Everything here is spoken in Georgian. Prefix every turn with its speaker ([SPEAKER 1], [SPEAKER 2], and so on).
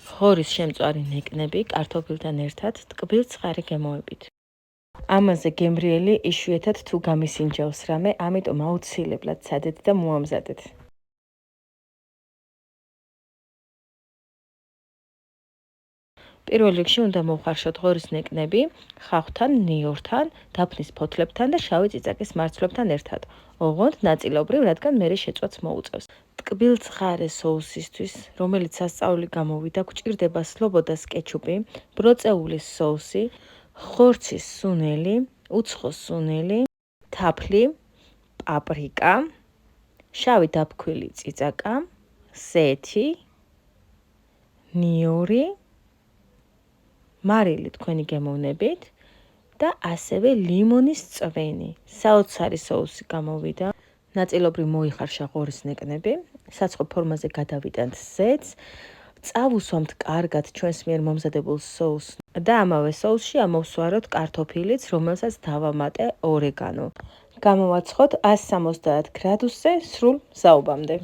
[SPEAKER 1] ღორის შემწვარი ნეკნები კარტოფილთან ერთად ტკბილ ცხარე გემოებით. ამაზე გემრიელი იშვიათად თუ გამისინჯავს რამე, ამიტომ აუცილებლად ცადეთ და მოამზადეთ. პირველ რიგში უნდა მოვხარშოთ ღორის ნეკნები ხახვთან, ნიორთან, დაფნის ფოთლებთან და შავი წიწაკის მარცვლებთან ერთად. ოღონდ ნაწილობრივ, რადგან მერე შეწვაც მოუწევს. ტკბილ ცხარე სოუსისთვის, რომელიც სასწაული გამოვიდა, გვჭირდება სლობოდას კეჩუპი, ბროწეულის სოუსი, ხორცის სუნელი, უცხო სუნელი, თაფლი, პაპრიკა, შავი დაფქვილი წიწაკა, ზეთი, ნიორი, მარილი თქვენი გემოვნებით და ასევე ლიმონის წვენი. საოცარი სოუსი გამოვიდა. ნაწილობრივ მოიხარშა ღორის ნეკნები, საცხო ფორმაზე გადავიტანთ ზეთს, წავუსვამთ კარგად ჩვენს მიერ მომზადებულ სოუსს და ამავე სოუსში ამოვსვაროთ კარტოფილიც, რომელსაც დავამატე ორეგანო. გამოვაცხოთ 170 გრადუსზე სრულ მზაობამდე.